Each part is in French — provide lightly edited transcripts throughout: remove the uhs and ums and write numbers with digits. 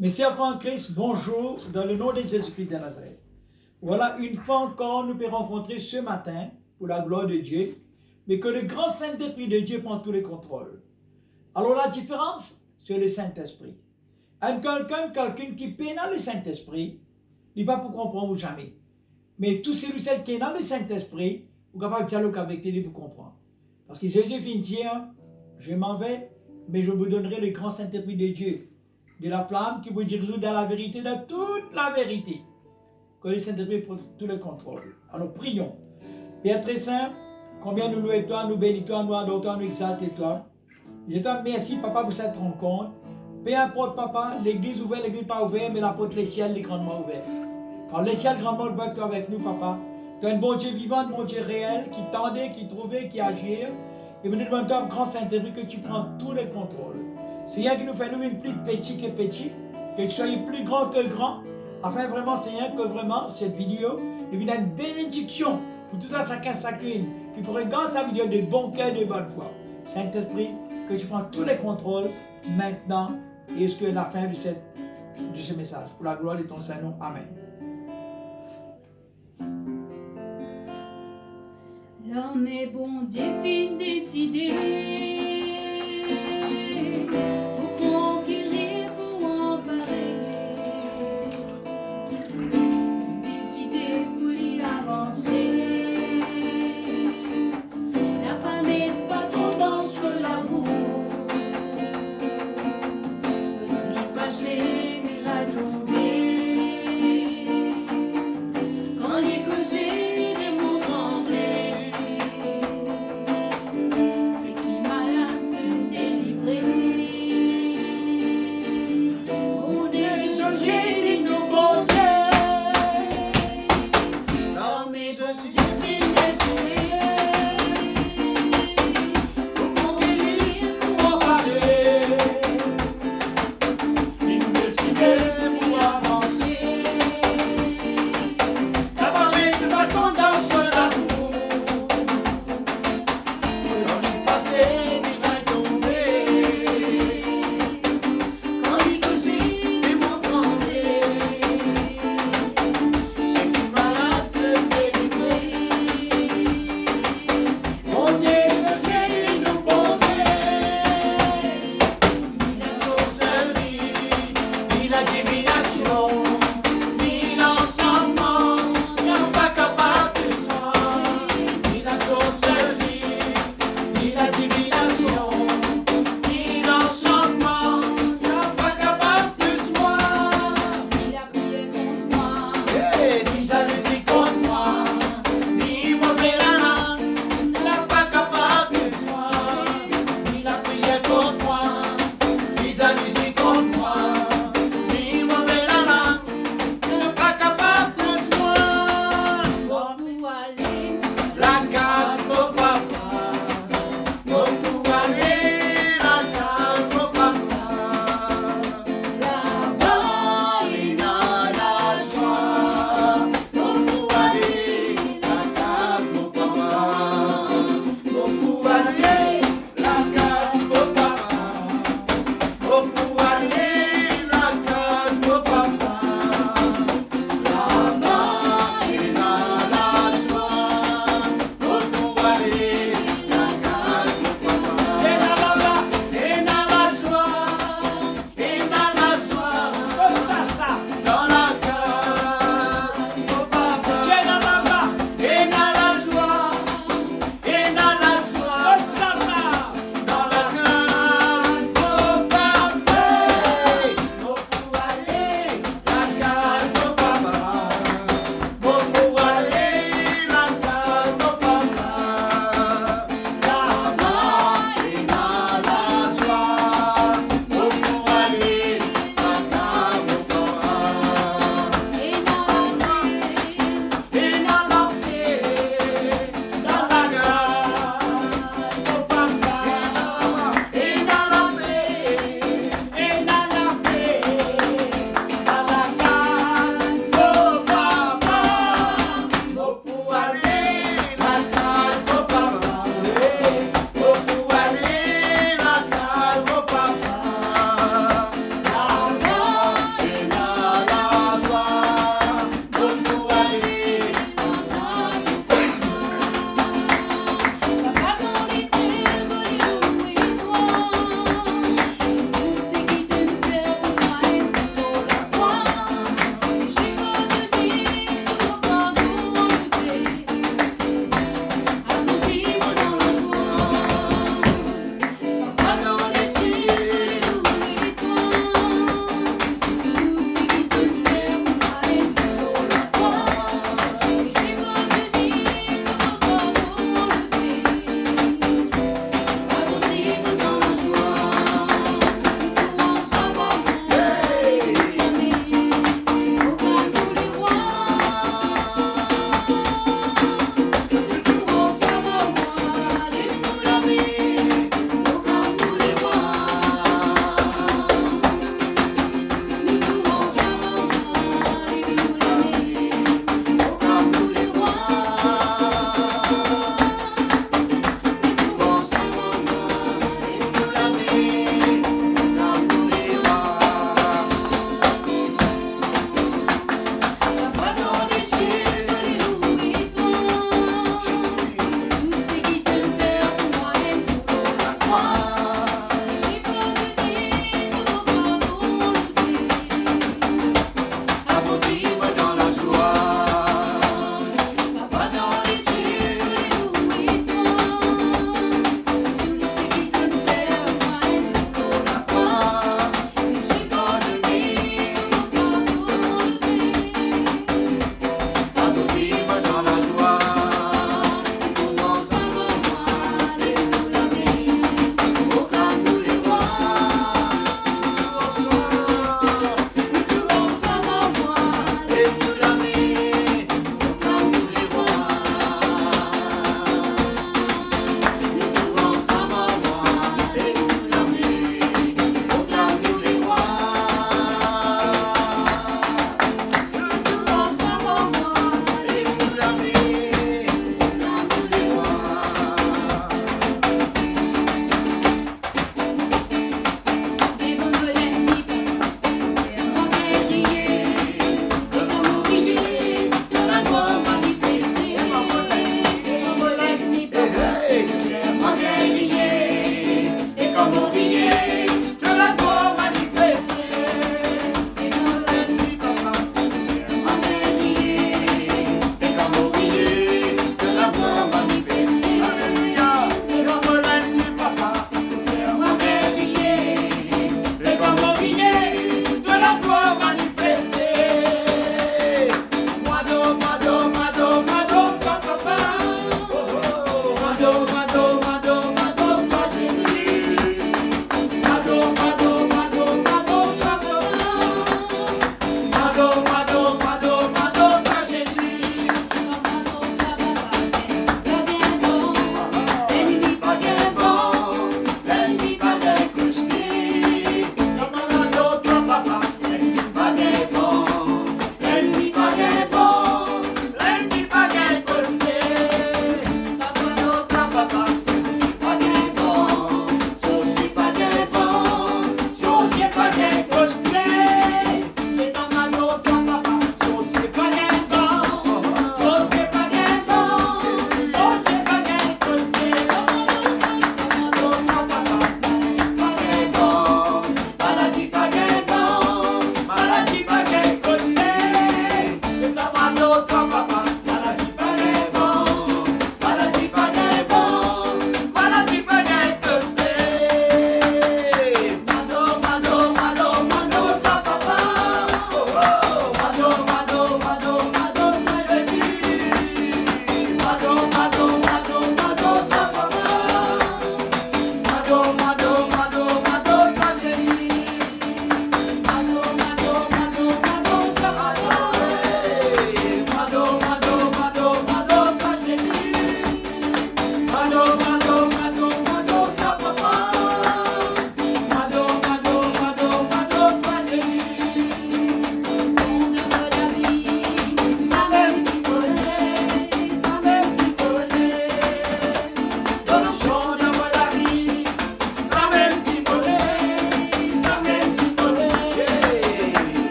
Mes chers frères en Christ, bonjour, dans le nom de Jésus-Christ de Nazareth. Voilà une fois encore, nous pouvons rencontrer ce matin, pour la gloire de Dieu, mais que le grand Saint-Esprit de Dieu prend tous les contrôles. Alors la différence, c'est le Saint-Esprit. Quelqu'un qui peine dans le Saint-Esprit, il va pour comprendre jamais. Mais tous ceux qui sont dans le Saint-Esprit, vous êtes capable de dialoguer avec lui pour comprendre. Parce que Jésus vient dire, je m'en vais, mais je vous donnerai le grand Saint-Esprit de Dieu, de la flamme qui vous dirige dans la vérité, dans toute la vérité. Que le Saint-Esprit prenne tout le contrôle. Alors prions. Père très saint, combien nous louons toi, nous bénissons toi, nous adorons toi, nous exaltons toi. Je te remercie, Papa, pour cette rencontre. Peu importe, Papa, l'église ouverte, l'église pas ouverte, mais la porte des ciels est grandement ouverte. Quand les ciels grandement ouverts, toi avec nous, Papa. Tu es un bon Dieu vivant, un bon Dieu réel, qui tendait, qui trouvait, qui agit. Et nous demandons, toi, grand Saint-Esprit, que tu prends tous les contrôles. Seigneur, qui nous fait nous une plus petit que petit, que tu sois plus grand que grand, afin vraiment, Seigneur, que vraiment cette vidéo devienne une bénédiction pour tout un chacun, chacune, qui regarde sa vidéo de bon cœur, de bonne foi. Saint-Esprit, que tu prends tous les contrôles maintenant et jusqu'à la fin de ce message. Pour la gloire de ton Saint-Nom. Amen. L'homme est bon, Dieu fin décidé pour conquérir, pour emparer, décidé pour y avancer. La pas mettre pas trop dans sur la roue, peut y passer, mais la tomber. Quand les causés, les mots trembler. C'est qui malade se délivrer. Mon Dieu, Jésus, nous bon Dieu. L'homme est bon Dieu, qui décidé pour conquérir, pour emparer. Il nous décide Pour avancer. d'avoir le bâton dans son amour. Quand il passait, il va tomber. Quand il causait, les mots trembler. C'est qui malade se délivrer. Mon Dieu, Jésus, nous bon Dieu. Ni la sorcellerie, Ni la divination, ni l'enseignement, n'ont pas capable de soi. Ni la sorcellerie, ni la divination, ni l'enseignement, n'ont pas capable de soi. ni la prière contre moi. Ni jalousie contre moi, ni mauvais la n'a pas capable de soi. Ni la prière contre moi, ni jalousie contre moi, ni mauvais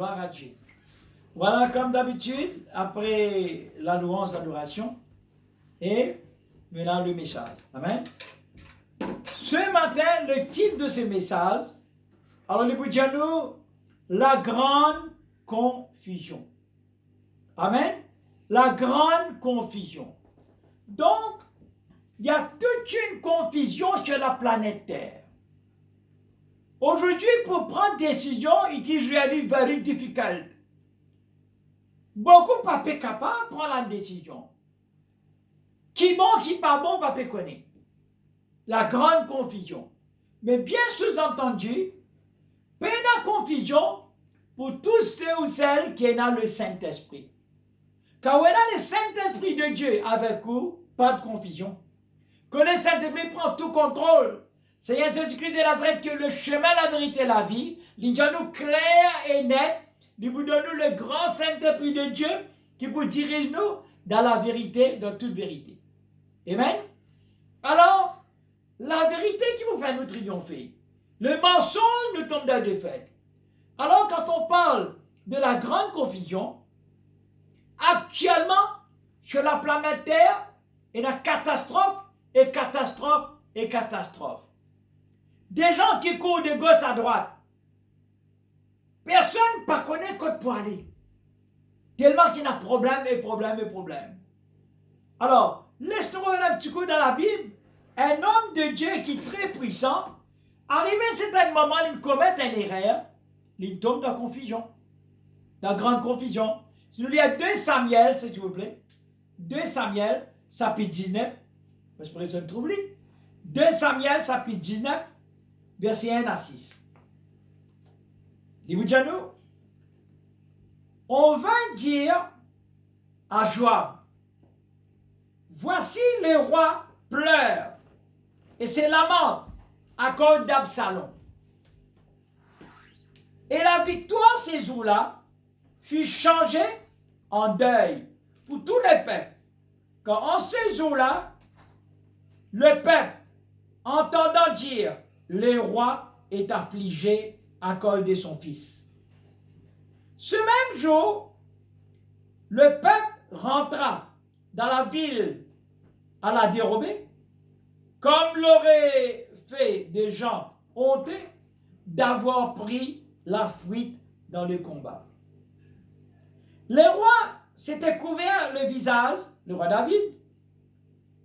Gloire à Dieu. Voilà, comme d'habitude, après la louange, l'adoration, et maintenant le message. Amen. Ce matin, le titre de ce message, alors le Boudjanou, la grande confusion. Amen. La grande confusion. Donc, il y a toute une confusion sur la planète Terre. Aujourd'hui, pour prendre décision, it is really very difficult. Beaucoup pas capables de prendre la décision. Qui bon, qui pas bon, pas connaître. La grande confusion. Mais bien sous-entendu, pas de confusion pour tous ceux ou celles qui ont le Saint-Esprit. Quand on a le Saint-Esprit de Dieu avec vous, pas de confusion. Quand le Saint-Esprit prend tout contrôle, Seigneur Jésus-Christ de Nazareth, que le chemin, la vérité, la vie, il doit nous clair et net, il vous donne le grand Saint-Esprit de Dieu qui vous dirige nous dans la vérité, dans toute vérité. Amen. Alors, la vérité qui vous fait nous triompher. Le mensonge nous tombe dans la défaite. Alors, quand on parle de la grande confusion, actuellement, sur la planète Terre, il y a catastrophe et catastrophe et catastrophe. Des gens qui courent de gauche à droite. Personne ne connaît quoi pour aller. Tellement qu'il y a problème et problème et problème. Alors, laisse-nous revenir un petit coup dans la Bible. Un homme de Dieu qui est très puissant, arrivé à un certain moment, il commet une erreur, il tombe dans la confusion. Dans la grande confusion. Si nous lisons 2 Samuel, s'il vous plaît. 2 Samuel, chapitre 19. Je ne peux pas troubler. 2 Samuel, chapitre 19, verset 1 à 6. Dis-vous, on va dire à Joab, voici le roi pleure et se lamente à cause d'Absalom. Et la victoire ces jours-là fut changée en deuil pour tous les peuples. Quand en ces jours-là, le peuple, entendant dire, le roi est affligé à cause de son fils. Ce même jour, le peuple rentra dans la ville à la dérobée, comme l'auraient fait des gens honteux d'avoir pris la fuite dans le combat. Le roi s'était couvert le visage, le roi David,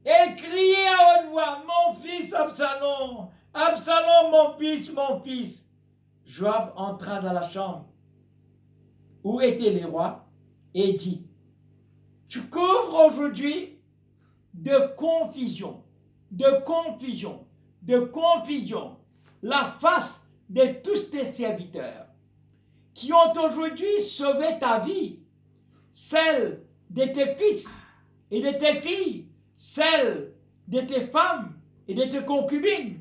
et criait à haute voix, mon fils Absalom, Absalom, mon fils, mon fils. Joab entra dans la chambre où étaient les rois et dit, tu couvres aujourd'hui de confusion, de confusion, de confusion la face de tous tes serviteurs qui ont aujourd'hui sauvé ta vie, celle de tes fils et de tes filles, celle de tes femmes et de tes concubines.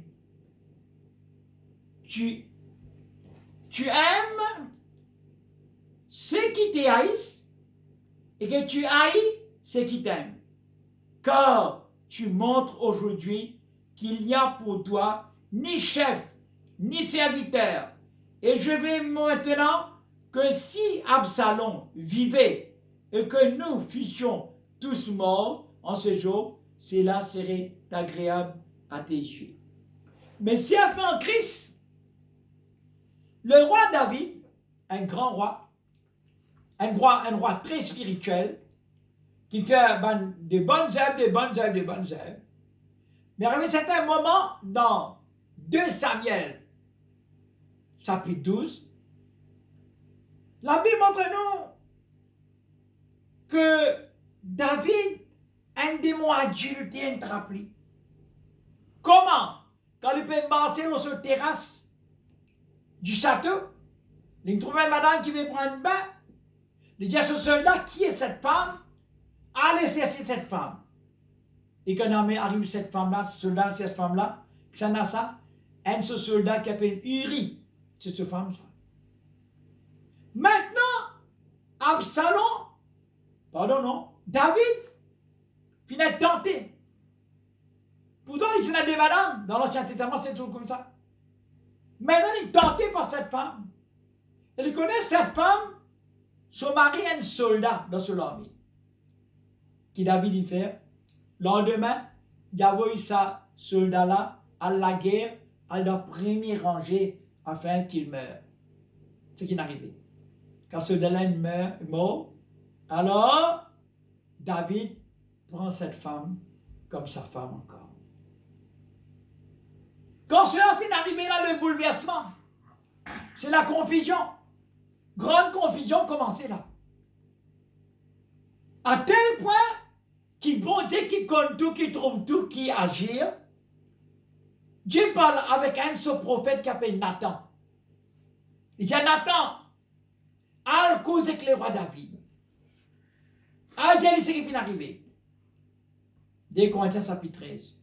Tu aimes ceux qui te haïssent et que tu haïs ceux qui t'aiment. Car tu montres aujourd'hui qu'il n'y a pour toi ni chef, ni serviteur. Et je vais maintenant que si Absalom vivait et que nous fussions tous morts en ce jour, cela serait agréable à tes yeux. Mais si après en Christ, le roi David, un grand roi, un roi très spirituel, qui fait de bonnes œuvres, mais à un certain moment, dans 2 Samuel, chapitre 12, la Bible montre-nous que David, un démon adulte, est entrapli. Comment? Quand il peut marcher sur la terrasse du château, il trouve une madame qui veut prendre un bain, il dit à ce soldat, qui est cette femme? Allez chercher cette femme. Et quand on arrive cette femme-là, ce soldat, cette femme-là, ça n'a ça, un soldat qui appelle Uri, c'est cette femme-là. Maintenant, Absalom, David, finit tenté. Pourtant, il y a des madames, dans l'Ancien Testament, c'est tout comme ça. Maintenant, il est tenté par cette femme. Elle connaît cette femme, son mari est un soldat dans son armée. Qui David il fait? Le lendemain, il y avait eu ça, soldat-là, à la guerre, à la première rangée, afin qu'il meure. C'est ce qui est arrivé. Quand ce soldat-là meurt, mort, alors, David prend cette femme comme sa femme encore. Quand cela finit d'arriver là, le bouleversement, c'est la confusion. Grande confusion commençait là. À tel point qu'il bon Dieu qui connaît tout, qui trouve tout, qui agit. Dieu parle avec un de ses prophètes qui s'appelle Nathan. Il dit à Nathan, à cause avec le roi David. Ah, Dieu, c'est ce qui vient d'arriver. 2 Corinthiens chapitre 13.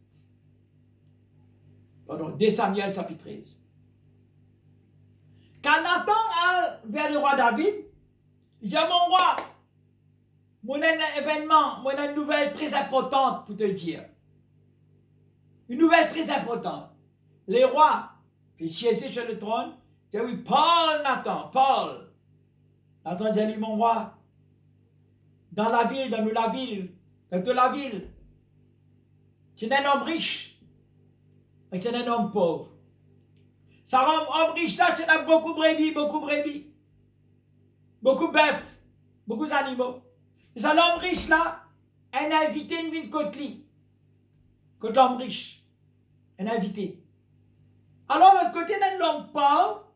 Pardon, 2 Samuel chapitre 13. Quand Nathan a vers le roi David, il dit à mon roi, mon événement, mon une nouvelle très importante pour te dire. Une nouvelle très importante. Les rois qui siégeaient sur le trône, dit oui, Paul, Nathan, Paul. Nathan dit, mon roi, dans la ville, dans la ville, dans toute la ville, tu es un homme riche et tu es un homme pauvre. Ça rend homme riche là, tu as beaucoup de brebis, beaucoup de bœufs, beaucoup d'animaux. Et ça, l'homme riche là, un invité une ville côte li. Côte l'homme riche, un invité. Alors, de l'autre côté, dans l'homme pauvre,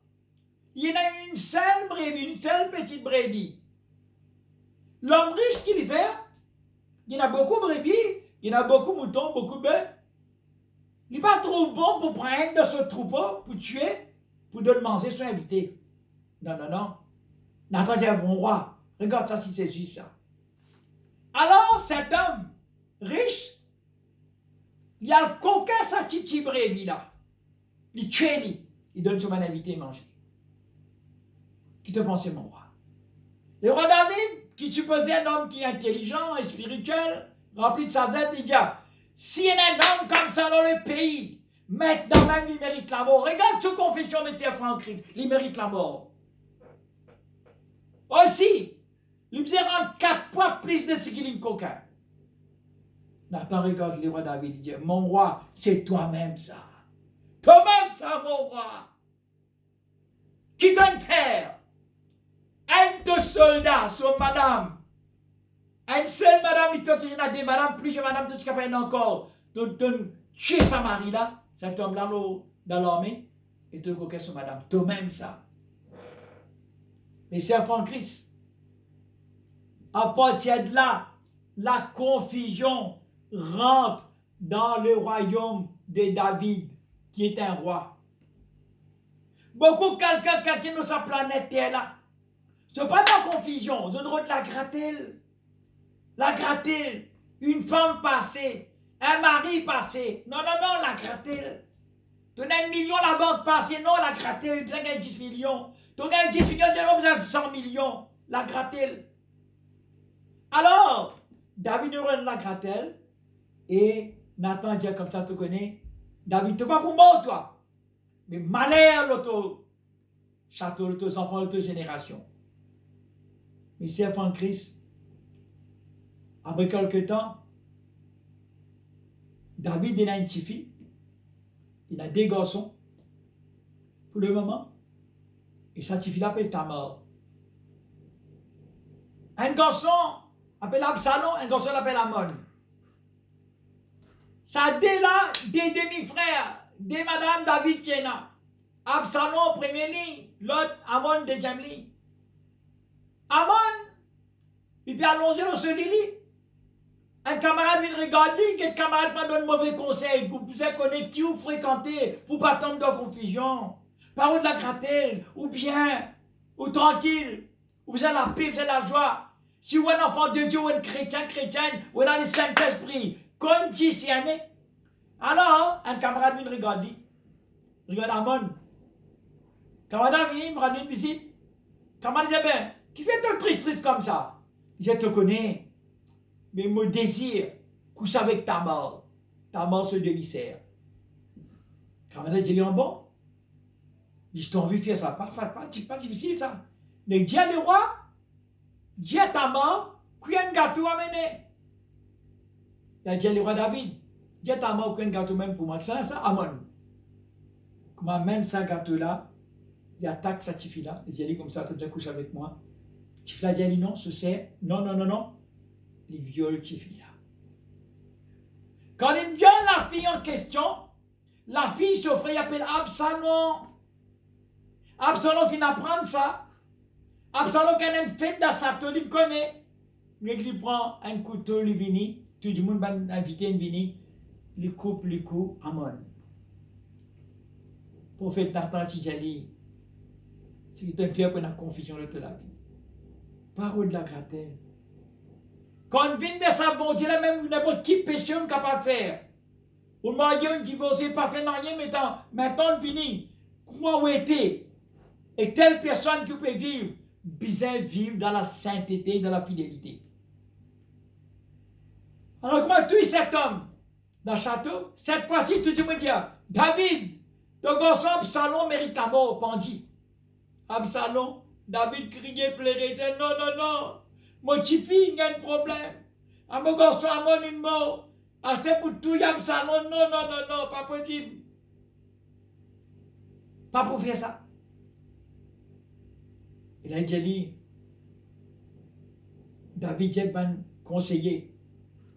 il y en a une seule brebis, une seule petite brebis. L'homme riche, qu'il fait, il y en a beaucoup de brebis, il y en a beaucoup de moutons, beaucoup de bœufs. Il n'est pas trop bon pour prendre de ce troupeau, pour tuer, pour donner manger son invité. Non, non, non. Nathan dit, bon roi, regarde ça si c'est juste ça. Alors, cet homme riche, il a le coquin, sa petite brebis là. Il tue, il donne son invité à manger. Qui te pensait, mon roi? Le roi David, qui supposait un homme qui est intelligent et spirituel, rempli de sa zèle, il dit, s'il y a un homme comme ça dans le pays, maintenant même il mérite la mort. Regarde sous confession, monsieur Franck-Christ, il mérite la mort. Aussi, il faisait rendre 4 fois plus de ce qu'il est coquin. Nathan regarde le roi David, il dit, mon roi, c'est toi-même ça. Toi-même ça, mon roi. Qui t'en fait? Un de soldats, son madame. Un seul madame, il y en a des madames, plus de madame, tout ce qu'il y a encore. De tuer sa mari là, cet homme là dans l'armée, et de coquer son madame. Toi-même ça. Mais c'est en Christ. À partir de là, la confusion rentre dans le royaume de David, qui est un roi. Beaucoup quelqu'un qui est dans sa planète Terre là, c'est pas dans la confusion, c'est droit de la gratter. La gratter. Une femme passée, un mari passé. Non, non, non, la gratter. Tu as 1 million la banque passée, non, la gratter. Tu as 10 millions. Tu as 10 millions de l'homme, vous avez 100 millions. La gratter. Alors, David de la gratter. Et Nathan dit comme ça, tu connais. David, tu n'es pas pour moi, toi. Mais malheur, l'auto château, l'auto enfants, l'auto génération. Mais c'est enfant de Christ. Après quelques temps, David il a une petite fille. Il a 2 garçons. Pour le moment. Et sa petite fille l'appelle Tamar. Un garçon appelle Absalom, un garçon l'appelle Amon. Ça a 2 là, 2 demi-frères, 2 madame David Tiena. Absalom première ligne, l'autre Amon deuxième ligne. Amon, il peut allonger dans ce lit. Un camarade vient regarder, quel camarade m'a donné mauvais conseil, vous connaissez qui vous fréquentez pour pas tomber dans la confusion. Par où de la gratter, ou bien, ou tranquille, ou vous avez la paix, vous avez la joie. Si vous êtes un enfant de Dieu, ou un chrétienne, ou dans le Saint-Esprit, comme tu s'y en est. Alors, un camarade vient regarder. Regarde Amon. Camarade vient me rendre une visite. Camarade dit, ben, qui fait ton triste comme ça? Je te connais. Mais mon désir, couche avec ta mort ce demi-serre. Camarade dit, bon. Je t'ai envie de faire ça. Pas difficile ça. Mais Dieu le roi, Dieu ta mort, qui a un gâteau à mener. Il y a Dieu le roi David. Dieu ta mort, qui a un gâteau même pour moi. Ça, Amon. Comment amène ça gâteau-là, il attaque sa tifila. Il dit comme ça, tu as déjà couché avec moi. Tifila dit non, ce c'est, non. Il viole tifila. Quand il viole la fille en question, la fille s'offre, il appelle Absalom. Absalom finit apprendre ça. Absalom, quand il fait dans sa toile, il connaît. Il prend un couteau, il vient, tout le monde va inviter, il vient, il coupe, Amon. Prophète Nathan Tidjali, c'est qui te fait pour la confusion de la vie. Parole de la gratelle. Quand on vient de sa bon Dieu, là même n'importe qui péché on est capable de faire. Ou marié, on divorcé, pas fait rien, maintenant on finit. Comment on était? Et telle personne qui peut vivre, bien vivre dans la sainteté, dans la fidélité. Alors comment tu es cet homme dans le château? Cette fois-ci, tout le monde dit, David, ton garçon Absalom mérite la mort, bandit. Absalom, David criait, pleurait, disait non. Mon petit fils, il y a un problème. À mon garçon, à mon une mort. Acheter pour tout, Absalom, non, pas possible. Pas pour faire ça. Il a dit, David Jebban, conseiller,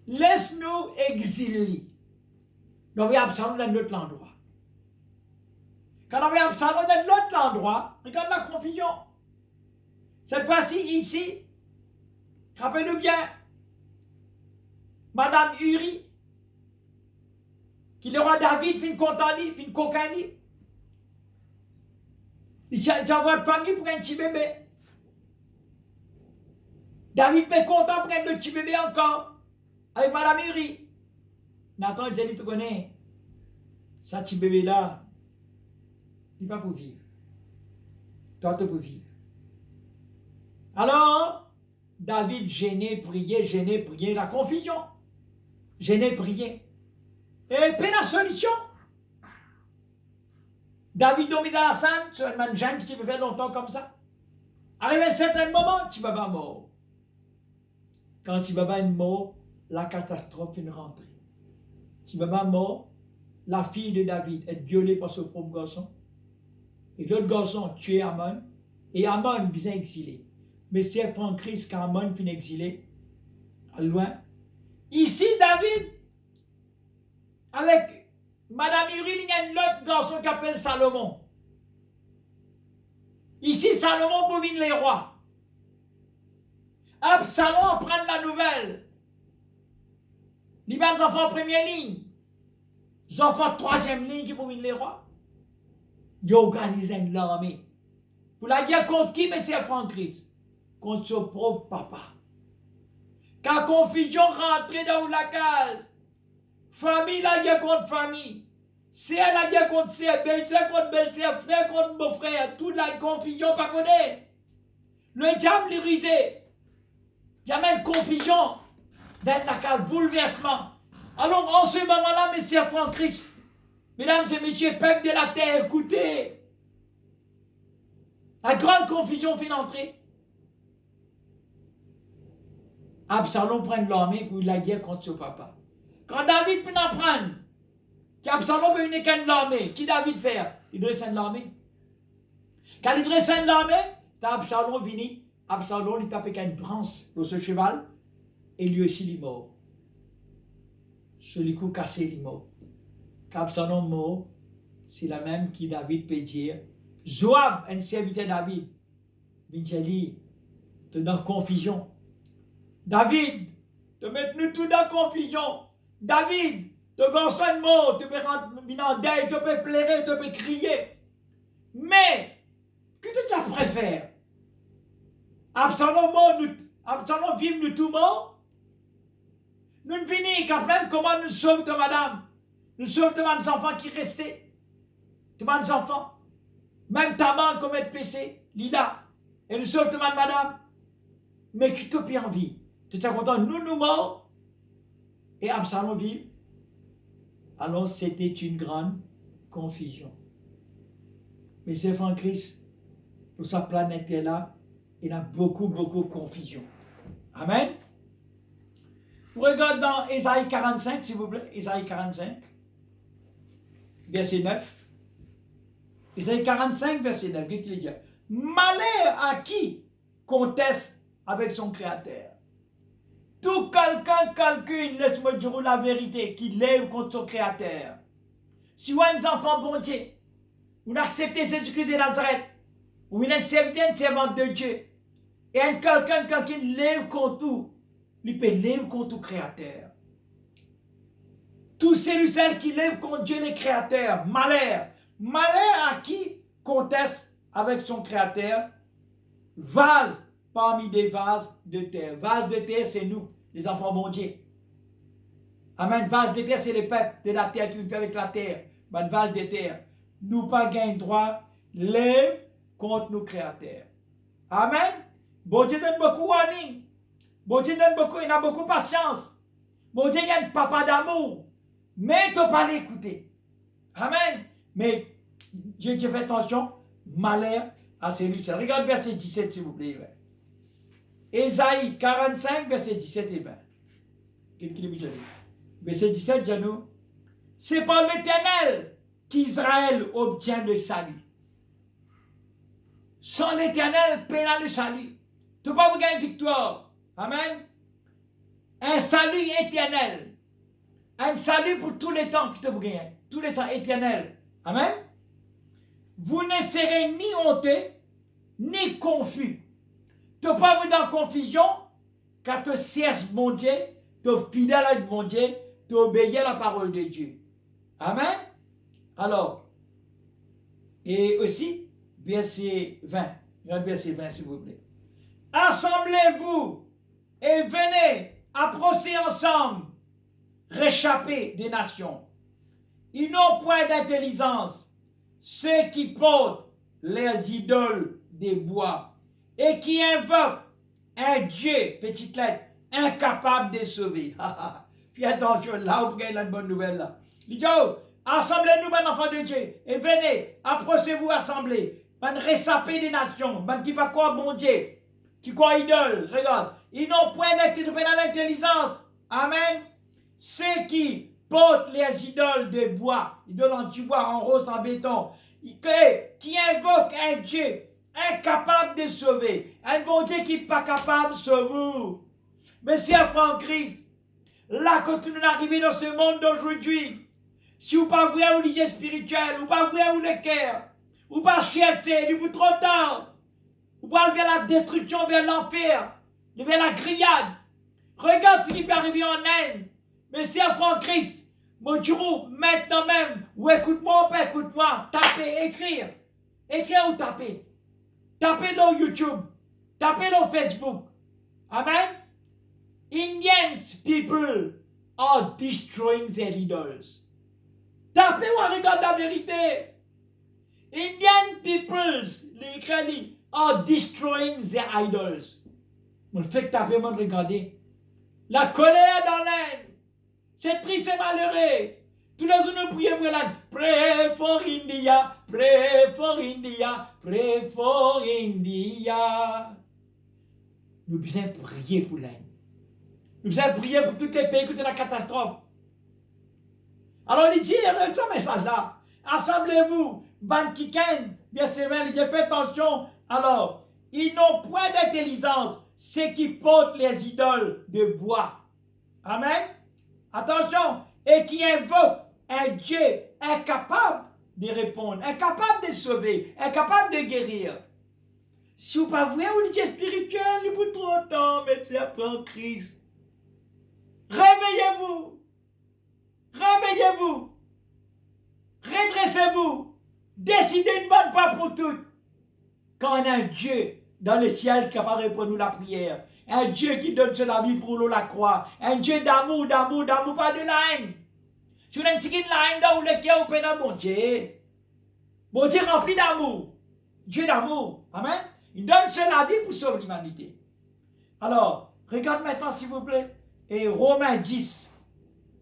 laisse-nous exiler. Nous avons Absalom dans notre endroit. Quand on avait Absalom dans l'autre endroit, regarde la confusion. Cette fois-ci, ici, rappelez-nous bien, Madame Uri, qui le roi David fin contani, fin cocaïne. Il a envoyé famille pour un petit bébé. David est content pour un petit bébé encore, avec Madame Uri. Nathan dit, tu connais, ce petit bébé-là, il va pour vivre. Toi, tu peux vivre. Alors, David gêné, priait, la confusion. Gêné, priait. Et puis la solution. David dormit dans la salle, tu es un jeune qui peut faire longtemps comme ça. Arrivé à un certain moment, tu vas pas mort. Quand tu vas pas mort, la catastrophe est rentrée. Tu vas pas mort, la fille de David est violée par son propre garçon. Et l'autre garçon tué Amon. Et Amon bien exilé. Mais c'est prend Christ quand Amon finit exilé. À loin. Ici, David, avec Madame Uri, il y a un autre garçon qui s'appelle Salomon. Ici, Salomon pour venir les rois. Absalom prend la nouvelle. Les enfants en première ligne. Les enfants en troisième ligne qui pour venir les rois. Ils organisent une armée. Pour la guerre contre qui, mais c'est prendre Christ? Contre son propre papa. Quand confusion rentrait dans la case, famille la guerre contre famille, sœur la guerre contre sœur, belle-sœur contre belle-sœur, frère contre beau-frère, toute la confusion pas connaît. Le diable est risé. Il y a même confusion dans la case, bouleversement. Alors en ce moment-là, mais c'est prendre Christ. Mesdames et messieurs, peuple de la terre, écoutez. La grande confusion fait entrer. Absalom prend l'armée pour la guerre contre son papa. Quand David peut en prendre, qu'Absalom peut venir qu'une l'armée, qui David fait? Il dresse l'armée. Quand il dresse l'armée, Absalom vient, Absalom il tape une branche pour ce cheval, et lui aussi il est mort. Sur les coups cassés, il est mort. Quand Absalom mort, c'est la même qui David peut dire. Joab, un serviteur de David, vient dire, tu es dans confusion. David, te mettre nous tout dans confusion. David, te garçon est mort, tu peux rentrer en deuil, tu peux pleurer, tu peux crier. Mais, que tu préfères? Absalom mort, Absalom vive nous tout mort? Nous ne finissons quand même comment nous sauvons de madame. Nous sauvons de mes enfants qui restaient. De mes enfants. Même ta maman commet péché, Lila. Et nous sauvons de madame. Mais qui te pire en vie? Tu es content, nous morts. Et Absalom vit. Alors c'était une grande confusion. Mais c'est en Christ, pour sa planète est là, il y a beaucoup de confusion. Amen. Regarde dans Ésaïe 45, s'il vous plaît. Ésaïe 45, verset 9. Ésaïe 45, verset 9. Qu'est-ce qu'il dit? Malheur à qui conteste avec son Créateur. Tout quelqu'un, laisse-moi dire la vérité, qui lève contre son Créateur. Si vous êtes un enfant bon Dieu, vous acceptez Jésus-Christ de Nazareth, vous êtes un servant de Dieu, et un quelqu'un qui lève contre vous, lui peut lever contre le Créateur. Tous celles qui lèvent contre Dieu le Créateur, malheur. Malheur à qui conteste avec son Créateur, vase parmi des vases de terre. Vase de terre, c'est nous, les enfants bon Dieu. Amen. Vase de terre, c'est les peuples de la terre qui vivent avec la terre. Ben, vase de terre. Nous pas gagnons droit, lève contre nos créateurs. Amen. Bon Dieu donne beaucoup warning. Bon Dieu donne beaucoup, il a beaucoup de patience. Bon Dieu, il y a un papa d'amour. Mais tu n'as pas l'écouter. Amen. Mais Dieu fait attention, malheur à celui-ci. Regarde verset 17, s'il vous plaît. Ésaïe 45, verset 17 et 20. Qu'est-ce qu'il dit? Verset 17, Janou. C'est par l'Éternel qu'Israël obtient le salut. Sans l'Éternel, peine le salut. Tu ne peux pas vous gagner une victoire. Amen. Un salut éternel. Un salut pour tous les temps que tu peux gagner. Tous les temps éternels. Amen. Vous ne serez ni honteux, ni confus. Tu ne peux pas vous dans confusion, car tu cherches mon Dieu, tu es fidèle avec mon Dieu, tu obéis à la parole de Dieu. Amen. Alors, et aussi, verset 20. Verset 20, s'il vous plaît. Assemblez-vous et venez approcher ensemble, réchapper des nations. Ils n'ont point d'intelligence, ceux qui portent les idoles des bois et qui invoquent un Dieu, petite lettre, incapable de sauver. Fais attention, là où vous avez la bonne nouvelle là. Assemblez-nous, mes enfants de Dieu, et venez, approchez-vous, assemblez. Man réchapper des nations, man qui va quoi, bon Dieu, qui quoi idole, regarde. Ils n'ont point d'intelligence. Amen. Ceux qui portent les idoles de bois, idoles en bois, en rose, en béton, qui invoquent un Dieu incapable de sauver, un bon Dieu qui n'est pas capable de sauver. Mais si après en Christ, là, quand nous arrivons dans ce monde d'aujourd'hui, si vous ne pas vrai au lycée spirituel, ou pas vrai au le cœur, ou pas chercher, ou trop tard, ou pas vers la destruction, vers l'enfer, vers la grillade. Regarde ce qui peut arriver en Inde. Mais si après en Christ, mon Dieu, maintenant même, ou écoute-moi, ou pas écoute-moi, tapez, écrire. Écrire ou taper. Tapez dans YouTube. Tapez dans Facebook. Amen. Indian people are destroying their idols. Tapez ou regarde la vérité. Indian peoples, les crédits, are destroying their idols. Mon fait taper, mon regarder. La colère dans l'Inde. C'est triste et malheureux. Tous les jours nous prions pour l'Inde. Pray for India, pray for India, pray for India. Nous devons prier pour l'Inde. Nous devons prier pour tous les pays qui sont dans la catastrophe. Alors il dit, regarde ce message-là. Assemblez-vous, Ban Kiken, bien sûr, il dit, faites attention. Alors, ils n'ont point d'intelligence, ceux qui portent les idoles de bois. Amen. Attention, et qui invoquent un Dieu incapable de répondre, incapable de sauver, incapable de guérir. Si vous ne pas vrai au Dieu spirituel, il vous trop temps, mais c'est après en Christ. Réveillez-vous. Réveillez-vous. Redressez-vous. Décidez une bonne fois pour toutes. Quand on a un Dieu dans le ciel qui capable de répondre la prière, un Dieu qui donne sa vie pour nous la croix, un Dieu d'amour, d'amour, d'amour, pas de la haine. Si vous avez une petite haine dans le cœur, vous pouvez dans mon Dieu. Bon Dieu rempli d'amour. Dieu d'amour. Amen. Il donne sa vie pour sauver l'humanité. Alors, regarde maintenant s'il vous plaît, et Romains 10.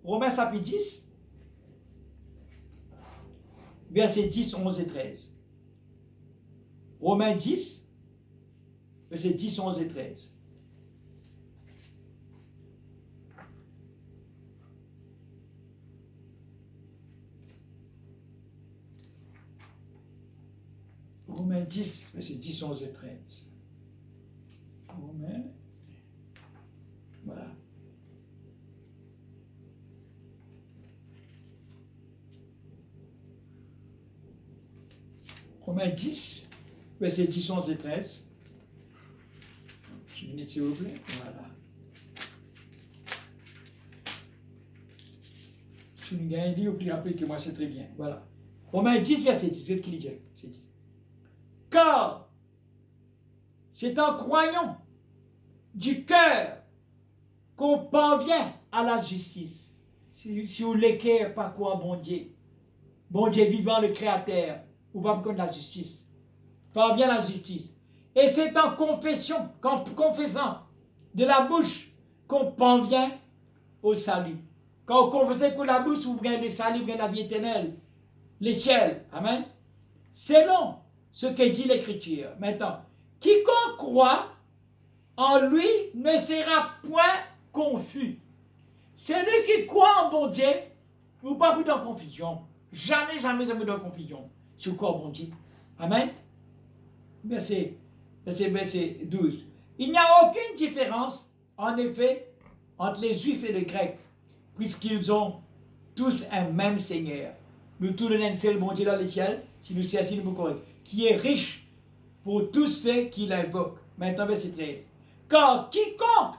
Romains chapitre 10. Versets 10, 11 et 13. Romains 10, versets 10, 11 et 13. Romains 10, versets 10, 11 et 13. Romains. Voilà. Romains 10, versets 10, 11 et 13. Un petit minute, s'il vous plaît. Voilà. Si vous gagnez dit, au plus rapide que moi, c'est très bien. Voilà. Romains 10, verset 10, c'est ce qu'il dit. C'est dit. Car c'est en croyant du cœur qu'on parvient à la justice. Si vous l'équerrez, pas quoi, bon Dieu vivant, le Créateur, ou pas contre la justice. Parvient à la justice. Et c'est en confession, qu'en confessant de la bouche qu'on parvient au salut. Quand vous confessez que la bouche, vous gagnez le salut, vous gagnez la vie éternelle, les ciels. Amen. Selon ce que dit l'Écriture. Maintenant, quiconque croit en lui ne sera point confus. Celui qui croit en bon Dieu, vous ne pas vous dans confusion. Jamais, jamais, jamais dans confusion. Sur quoi bon Dieu. Amen. Verset 12. Il n'y a aucune différence, en effet, entre les Juifs et les Grecs, puisqu'ils ont tous un même Seigneur. Nous tous le seul bon Dieu dans les ciels, si nous sommes nous correct, qui est riche pour tous ceux qui l'invoquent. Maintenant, verset 13. Car quiconque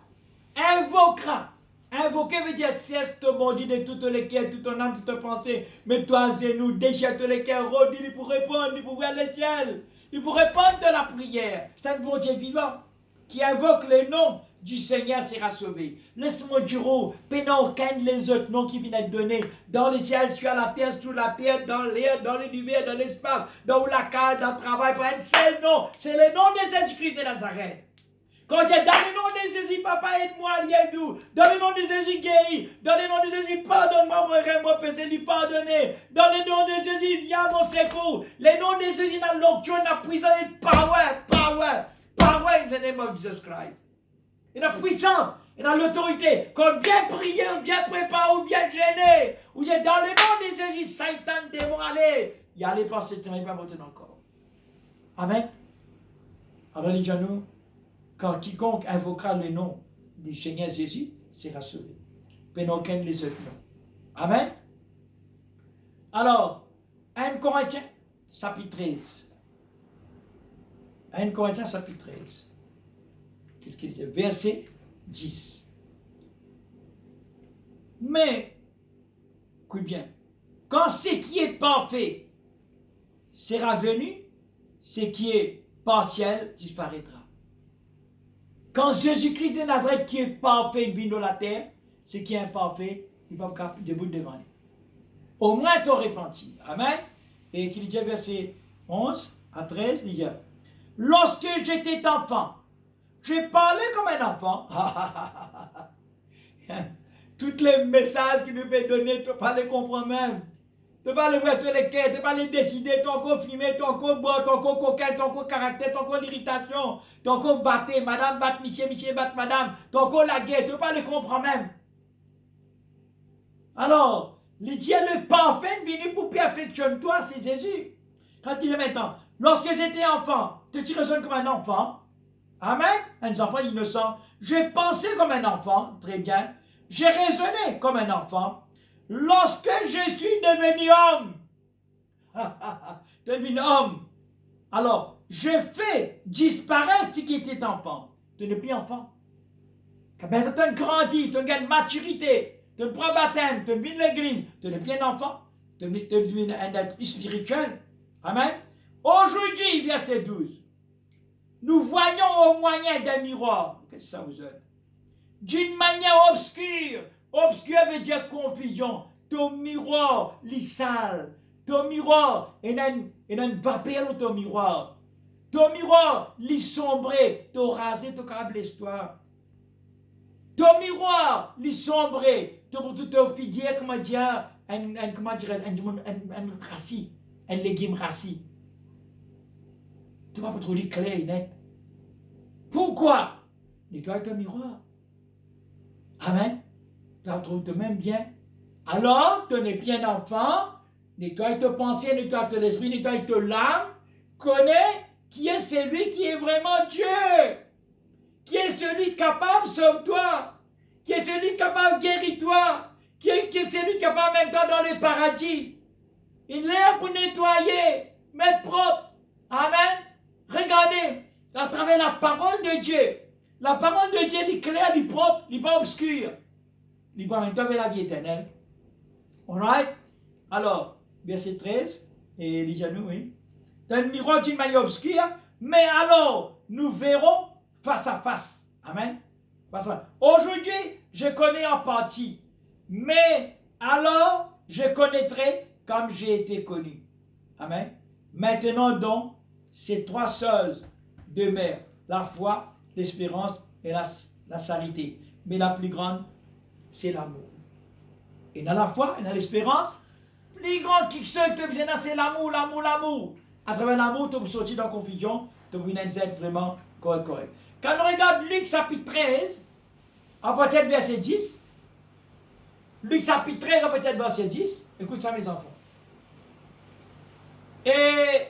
invoquera, invoquer veut dire cesse ton bon Dieu de toutes les cœurs, toute ton âme, toute ton pensée, mets-toi à genoux, déchire tous les cœurs, redis-lui pour répondre, il pour ouvrir le ciel, il pour répondre de la prière. C'est un bon Dieu vivant qui invoque le nom du Seigneur sera sauvé. Laisse-moi dire, pénant aucun les autres noms qui viennent être donnés dans les ciels, sur la terre, sous la terre, dans l'air, dans l'univers, dans l'espace, dans la case, dans le travail, pour un seul nom, c'est le nom de Jésus-Christ de Nazareth. Quand il y a dans le nom de Jésus, papa, aide-moi, aide-nous. Dans le nom de Jésus, guéris. Dans le nom de Jésus, pardonne-moi, mon rêve, mon péché, lui pardonner. Dans le nom de Jésus, viens mon secours. Le nom de Jésus, dans l'onction, dans la puissance, power in the name of Jesus Christ. Et la puissance, et dans l'autorité, qu'on bien prier, ou bien préparer, ou bien gêner. Ou j'ai dans le nom de Jésus, Satan, démon, allez. Y allez par ce temps, il va monter encore. Amen. Alors, les nous. Quand quiconque invoquera le nom du Seigneur Jésus sera sauvé. Prenons aucun les autres noms. Amen. Alors, 1 Corinthiens, chapitre 13. 1 Corinthiens, chapitre 13. Verset 10. Mais, écoute bien, quand ce qui est parfait sera venu, ce qui est partiel disparaîtra. Quand Jésus-Christ de Nazareth qui est parfait vient dans la terre, ce qui est imparfait, il va pas debout devant lui. Au moins tu repenti. Amen. Et qu'il dit verset 11 à 13, il dit, lorsque j'étais enfant, j'ai parlé comme un enfant. Tous les messages qu'il nous peut donner, tu ne peux pas les comprendre même. Tu ne peux pas les voir tous les cœurs, tu ne peux pas les décider, tu as encore fumé, tu as encore boire, tu as encore coquin, tu as encore caractère, tu as encore l'irritation, tu as encore battu, madame bat monsieur, monsieur bat madame, tu as encore la guerre, tu ne peux pas les comprendre même. Alors, le Dieu le parfait venu pour perfectionner toi, c'est Jésus. Quand il dit maintenant, lorsque j'étais enfant, tu résonnes comme un enfant. Amen. Un enfant innocent. J'ai pensé comme un enfant, très bien. J'ai raisonné comme un enfant. Lorsque je suis devenu homme, devenu homme, alors je fais disparaître ce qui était enfant. Tu n'es plus enfant. Quand tu as grandi, tu as une maturité, tu prends baptême, tu viens de l'église, tu n'es plus un enfant, tu es un être spirituel. Amen. Aujourd'hui, verset 12, nous voyons au moyen d'un miroir, qu'est-ce que ça vous aide? D'une manière obscure. Obscur veut dire confusion. Ton miroir, il est sale. Ton miroir, il y a une vapeur dans ton miroir. Ton miroir, il est sombré. Tu as rasé ton câble l'histoire. Ton miroir, il est sombré. Tu as figure, comment dire, un rassis, un légume rassis. Tu vas pas trouver clair et net. Pourquoi? Nettoie ton miroir. Amen. Tu vas trouver toi-même bien. Alors, tu n'es bien enfant, nettoie tes pensées, nettoie ton esprit, nettoie ton l'âme, connais qui est celui qui est vraiment Dieu, qui est celui capable de sauver-toi, qui est celui capable de guérir-toi, qui est celui capable de mettre toi dans le paradis. Il est là pour nettoyer, mettre propre. Amen. Regardez, à travers la parole de Dieu, la parole de Dieu est claire, elle est propre, elle n'est pas obscure. Il va maintenant la vie éternelle. Alright? Alors, verset 13, et lisez-nous, oui. Dans le miroir d'une manière obscure, mais alors, nous verrons face à face. Amen? Face à face. Aujourd'hui, je connais en partie, mais alors, je connaîtrai comme j'ai été connu. Amen? Maintenant donc, ces trois choses demeurent, la foi, l'espérance et la charité. Mais la plus grande, c'est l'amour. Et dans la foi et dans l'espérance, plus grand qui seul te besoin, c'est l'amour, l'amour, l'amour. À travers l'amour, tu peux sortir dans la confusion, tu peux être vraiment correct. Quand on regarde Luc chapitre 13, à partir de verset 10, Luc chapitre 13, à partir de verset 10, écoute ça mes enfants. Et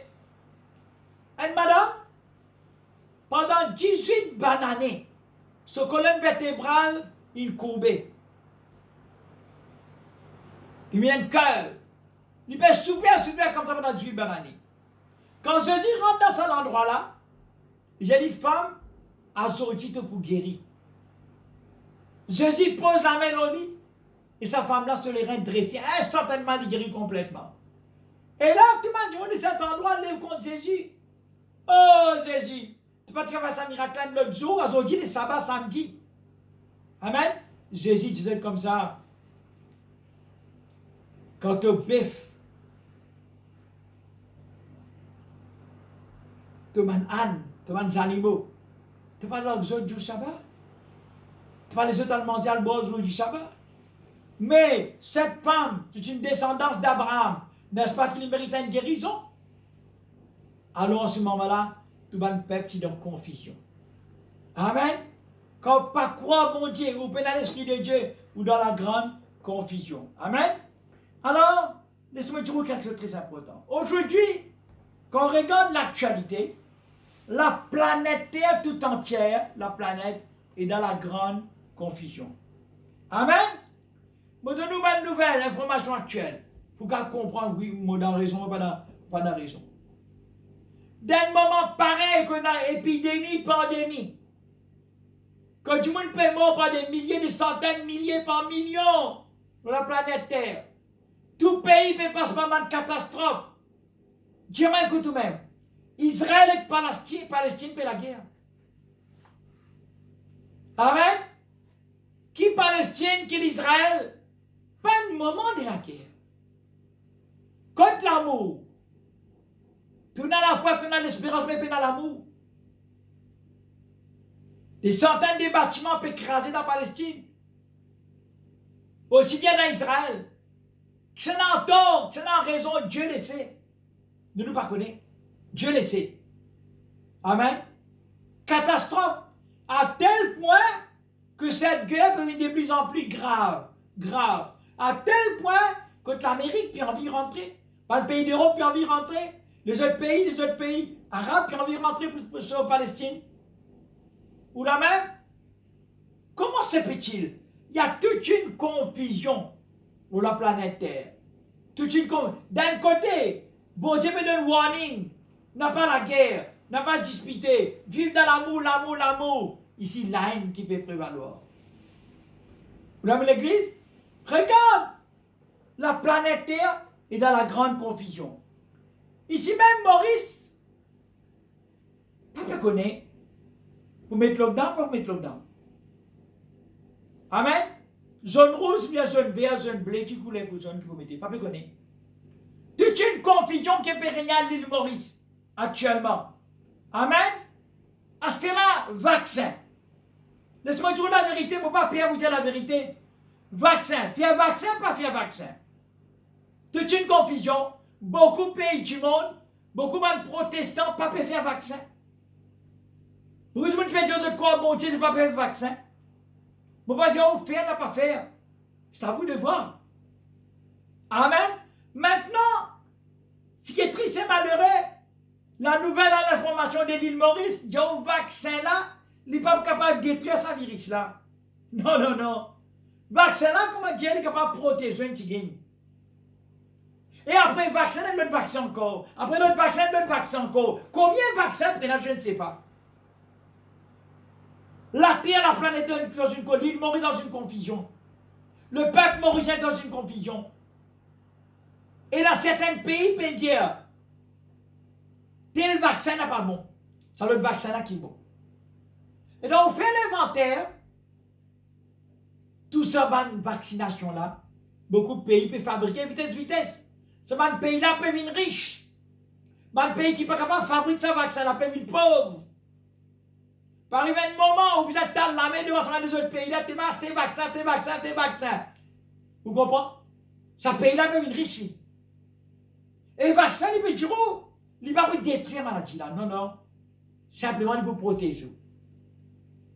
une madame, pendant 18 bonnes années, sa colonne vertébrale, il courbait. Il met un cœur. Il fait souffrir comme ça pendant 18 bonnes années. Quand Jésus rentre dans cet endroit-là, j'ai dit, femme, a sorti pour guérir. Jésus pose la main au lit, et sa femme-là se les reins dressés. Instantanément, il guérit complètement. Et là, tu m'as dit, on est cet endroit, lève contre Jésus. Oh, Jésus, tu peux faire ça miracle l'autre jour, aujourd'hui, le sabbat, samedi. Amen. Jésus disait comme ça, quand tu bœuf, tu manges âne, tu manges animaux, tu parles les autres du sabbat, tu parles les autres à manger à boire du sabbat. Mais cette femme, c'est une descendance d'Abraham, n'est-ce pas qu'il mérite une guérison? Alors en ce moment-là, tout le peuple est dans confusion. Amen. Quand pas croire mon Dieu, ou dans l'Esprit de Dieu, ou dans la grande confusion. Amen. Alors, laissez-moi dire quelque chose de très important. Aujourd'hui, quand on regarde l'actualité, la planète Terre tout entière, la planète est dans la grande confusion. Amen. Je donne nous une nouvelle information actuelle. Pour qu'on comprenne, oui, moi dans raison, pas dans raison. D'un moment pareil qu'on a épidémie, pandémie, quand tout le monde peut mort par des milliers, des centaines, milliers, par millions sur la planète Terre. Tout pays peut passer par une catastrophe. Dieu m'a écouté tout de même. Israël et Palestine fait la guerre. Amen. Qui Palestine, qui l'Israël? Pas un moment de la guerre. Contre l'amour. Tu n'as la foi, tu n'as l'espérance, mais tu n'as l'amour. Des centaines de bâtiments peuvent écraser dans la Palestine. Aussi bien dans Israël. C'est un tort, c'est une raison, Dieu le sait. Ne nous pas connaître. Dieu le sait. Amen. Catastrophe. À tel point que cette guerre devient de plus en plus grave. Grave. À tel point que l'Amérique peut envie de rentrer. Pas le pays d'Europe peut envie de rentrer. Les autres pays arabes peuvent envie de rentrer sur la Palestine. Ou la même. Comment se peut-il? Il y a toute une confusion pour la planète Terre. Toute une confusion. D'un côté, bon Dieu me donne warning. N'a pas la guerre, n'a pas disputé. Vive dans l'amour, l'amour, l'amour. Ici, la haine qui peut prévaloir. Vous l'avez l'église? Regarde! La planète Terre est dans la grande confusion. Ici même, Maurice, papa connaît. Vous mettez l'homme dedans, pas vous mettre l'homme dedans. Amen. Zone rouge, bien zone vert, zone bleu, qui coule les zone que vous mettez. Papa connaît. Toute une confusion qui est pérenniale à l'île Maurice, actuellement. Amen. À ce là, vaccin. Laisse-moi dire la vérité, mon papa Pierre vous dire la vérité. Vaccin, fier vaccin, pas fier vaccin. Toute une confusion. Beaucoup de pays du monde, Beaucoup de protestants pas pu faire vaccin. Beaucoup de gens qui disent que bon Dieu ne pas faire vaccin. Bon, pas dire on fait, n'a pas faire. C'est à vous de voir. Amen. Maintenant, ce qui est triste et malheureux, la nouvelle à l'information de l'île Maurice, il y a un vaccin là, il n'est pas capable de détruire ce virus là. Non, non, non. Vaccin là, comment Dieu est capable de protéger un petit. Et après vaccin, l'autre vaccin encore. Après l'autre vaccin encore. Combien de vaccins prennent, je ne sais pas. La Terre, la planète dans une confusion. L'île Maurice dans une confusion. Le peuple mauricien dans une confusion. Et dans certains pays, peut dire, tel vaccin n'est pas bon. C'est l'autre vaccin là qui est bon. Et donc, on fait l'inventaire. Tout ça, une vaccination là. Beaucoup de pays peuvent fabriquer vitesse. Ce pays là peut venir riche. Un pays qui n'est pas capable de fabriquer ce vaccin là peut venir pauvre. Par un moment où vous êtes dans la main devant les autres pays là, tes vaccins. Vous comprenez? Ce pays là peut venir riche. Et le vaccin, il peut dire, il ne va pas détruire la maladie là. Non, non. Simplement, il peut protéger.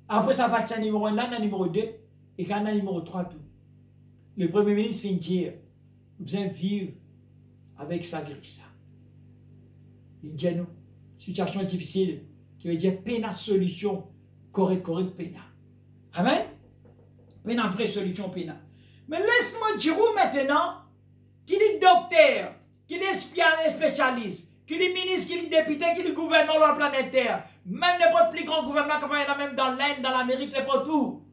Après ça, vaccin numéro 1, là, numéro 2, et quand on a numéro 3, tout. Le Premier ministre vient dire, vous allez vivre avec ça virus là. Il dit, non, situation difficile, qui veut dire, peine solution, correct, peine. Amen? Peine vraie solution, peine. Mais laisse-moi dire maintenant, qu'il est docteur, qu'il est spécialiste, qu'il est ministre, qu'il est député, qu'il est gouverneur de la planète Terre, même les plus grands gouvernements comme il y en a même dans l'Inde, dans l'Amérique, n'importe où,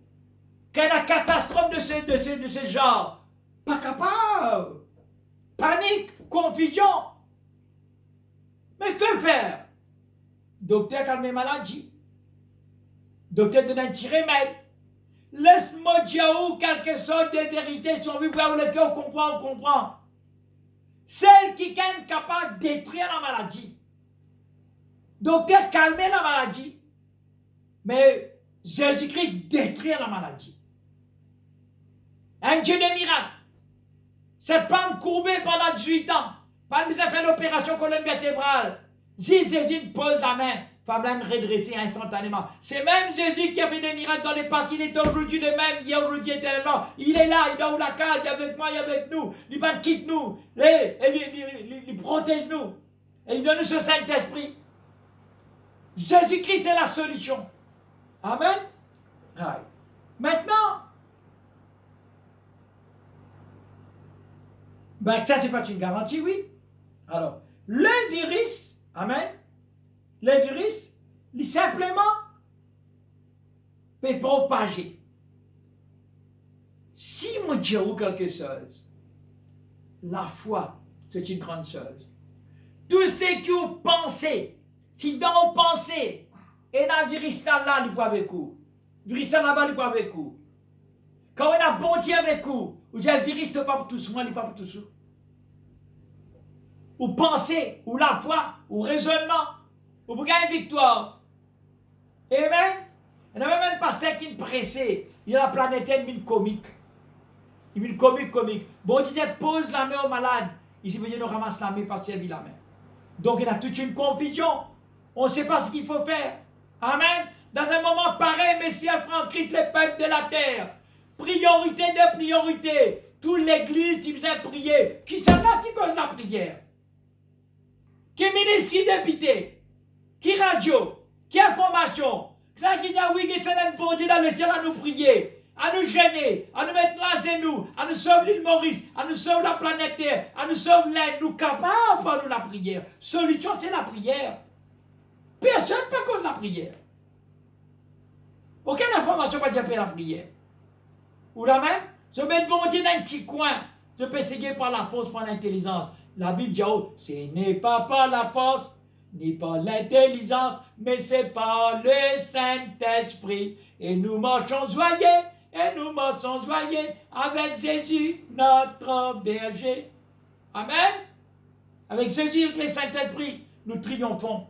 qu'il y a une catastrophe de ce genre, pas capable, panique, confusion. Mais que faire? Docteur calme les maladies, docteur donne un petit remède. Laisse-moi dire quelque chose de vérité, si on veut voir le cœur, on comprend. Celle qui est capable de détruire la maladie. Docteur, calmer la maladie. Mais Jésus-Christ détruit la maladie. Un Dieu de miracle. Cette femme courbée pendant 18 ans, pas nous a fait l'opération colonne vertébrale. Si Jésus pose la main, femme là redressée instantanément. C'est même Jésus qui a fait des miracles dans les passés. Il est aujourd'hui le même, il est aujourd'hui éternellement. Il est là, il est dans la case, il est avec moi, il est avec nous. Il ne quitte nous. Il protège nous. Et il donne nous ce Saint-Esprit. Jésus-Christ est la solution. Amen. Right. Maintenant, ben ça c'est pas une garantie, oui. Alors, le virus, amen, le virus, il simplement peut propager. Si moi dis quelque chose, la foi, c'est une grande chose. Tout ce que vous pensez, si dans vos pensées, et un virus là, il peut avec vous. Virus là-bas, il peut avec vous. Quand on a bon Dieu avec vous, vous dites, le virus ne peut pas pour tous, moi, il ne peut pas pour tous. Ou pensez, ou la foi, ou raisonnement, ou vous gagnez une victoire. Amen. Il y a même un pasteur qui me pressait. Il y a la planète, il est comique. Il est comique. Bon, il disait, pose la main au malade. Il s'est dit, nous ramasse la main, pas servir la main. Donc, il y a toute une confusion. On ne sait pas ce qu'il faut faire. Amen. Dans un moment pareil, Messie prend Christ le peuple de la terre. Priorité de priorité. Toute l'église, tu faisais prier. Qui c'est là qui cause la prière? Qui ministre, qui député? Qui radio? Qui information? C'est ça qui dit, oui, qui est un bon Dieu dans le ciel à nous prier, à nous gêner, à nous mettre à genoux, à nous sauver l'île Maurice, à nous sauver la planète Terre, à nous sauver l'Inde, nous capables de nous la prière. Solution, c'est la prière. Personne ne peut contre la prière. Aucune information va dire la prière. Ou la même, se mettre bon Dieu dans un petit coin, se perséguer par la force, par l'intelligence. La Bible dit, oh, ce n'est pas par la force, ni par l'intelligence, mais c'est par le Saint-Esprit. Et nous marchons joyeux, avec Jésus, notre berger. Amen. Avec Jésus, avec le Saint-Esprit, nous triomphons.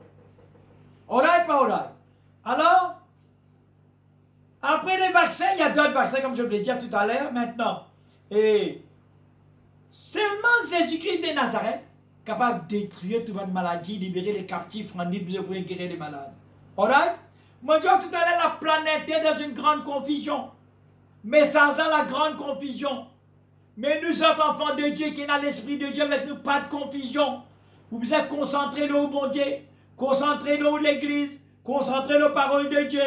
Alright, pas alright. Alors, après les vaccins, il y a d'autres vaccins, comme je vous l'ai dit tout à l'heure, maintenant. Et seulement Jésus-Christ de Nazareth, capable de détruire toute une maladie, libérer les captifs, rendre libres pour guérir les malades. Alright? Moi, tout à l'heure, la planète est dans une grande confusion. Mais sans la grande confusion. Mais nous sommes enfants de Dieu qui est dans l'Esprit de Dieu avec nous, pas de confusion. Vous êtes concentrés au bon Dieu, concentrez-nous sur l'Église, concentrez nos paroles de Dieu,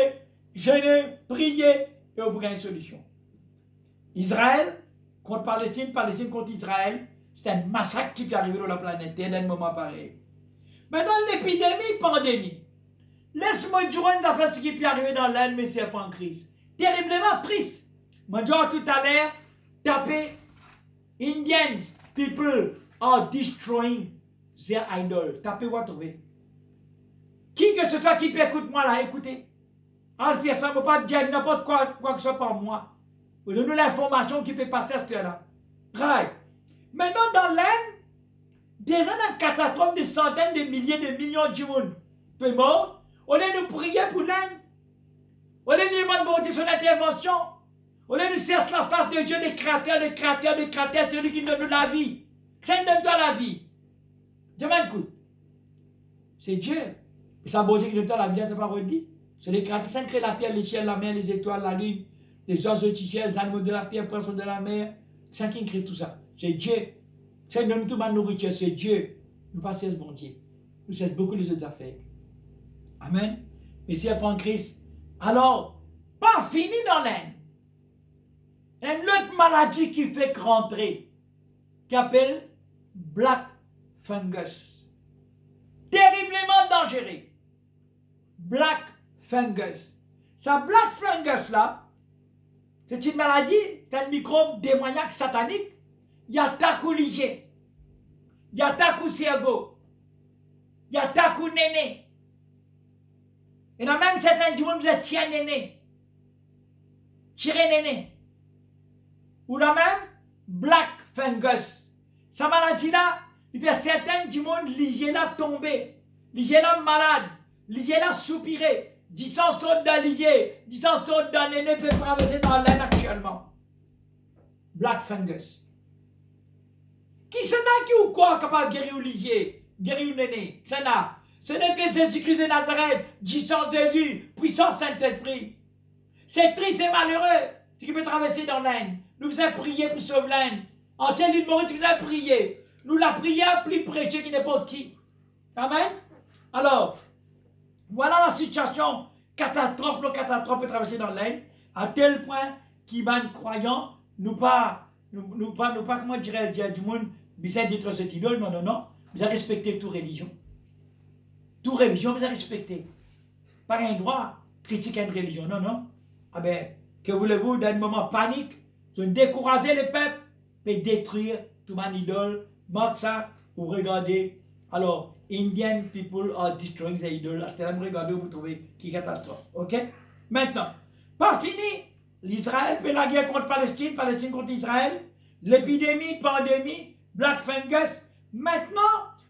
jeûnez, priez, et vous aurez une solution. Israël contre Palestine, Palestine contre Israël, c'est un massacre qui peut arriver dans la planète Terre dans un moment pareil. Maintenant, l'épidémie, pandémie. Laisse-moi dire une affaire ce qui peut arriver dans l'âne, mais c'est pas en crise. Terriblement triste. Moi, tout à l'heure, taper Indians, people are destroying their idol. Tapez, vous trouvez. Qui que ce soit qui peut écouter moi là, écoutez. En fait, ça ne veut pas dire n'importe quoi que ce soit par moi. Vous donnez l'information qui peut passer à ce là. Right. Maintenant, dans l'Inde, déjà dans une catastrophe de centaines de milliers de millions de monde peut mort. Au lieu de prier pour l'Inde, au lieu de demander son intervention, au lieu de chercher la face de Dieu, le créateur, celui qui donne la vie. C'est donne-toi la vie. Dieu m'écoute. C'est Dieu. Et ça, bon Dieu qui donne la vie, c'est pas redit. C'est les créateurs qui créent la terre, les ciels, la mer, les étoiles, la lune, les oiseaux du ciel, les animaux de la terre, les poissons de la mer. C'est qui crée tout ça. C'est Dieu. C'est donne toute ma nourriture, c'est Dieu. Nous passons ce bon Dieu. Nous faisons beaucoup de autres affaires. Amen. Mais si elle prend Christ, alors, pas fini dans l'Inde. Une autre maladie qui fait rentrer, qui s'appelle Black Fungus. Terriblement dangereux. Black Fungus. Ça Black Fungus là, c'est une maladie, c'est un microbe démoniaque satanique. Il attaque au liger. Il attaque au cerveau. Il attaque au néné. Il y en a même certains qui vont dire tirer néné. Tirer néné. Ou la même Black Fungus. Sa maladie-là, il fait certains du monde liger là tomber. Liger là malade. Liger là soupirer. 10 ans trop dans liger. 10 ans trop dans néné peut traverser dans l'aine actuellement. Black Fungus. Qui c'est là qui ou quoi capable de guérir ou liger? Guérir ou néné? C'est là. Ce n'est que Jésus-Christ de Nazareth, disant Jésus, puissant Saint-Esprit. C'est triste et malheureux, ce qui peut traverser dans l'Inde. Nous avons prié pour sauver l'Inde. En l'île Maurice, nous avons prié. Nous la prière plus prêchée qui n'importe qui. Amen. Alors, voilà la situation catastrophe. Le catastrophe peut traverser dans l'Inde, à tel point qu'il va croyant, nous pas, comment dirais-je, du monde, bizarre d'être cette idole, non. Vous avez respecté toute religion. Toute religion, vous avez respecté. Pas un droit critiquer une religion, non. Ah ben, que voulez-vous, dans un moment panique, vous décourager le peuple, et détruire tout mon idole, marque ça, vous regardez. Alors, Indian people are destroying the idol. C'est là, vous regardez, vous trouvez qui catastrophe. Ok? Maintenant, pas fini. L'Israël fait la guerre contre Palestine, Palestine contre Israël, l'épidémie, pandémie, Black Fungus. Maintenant,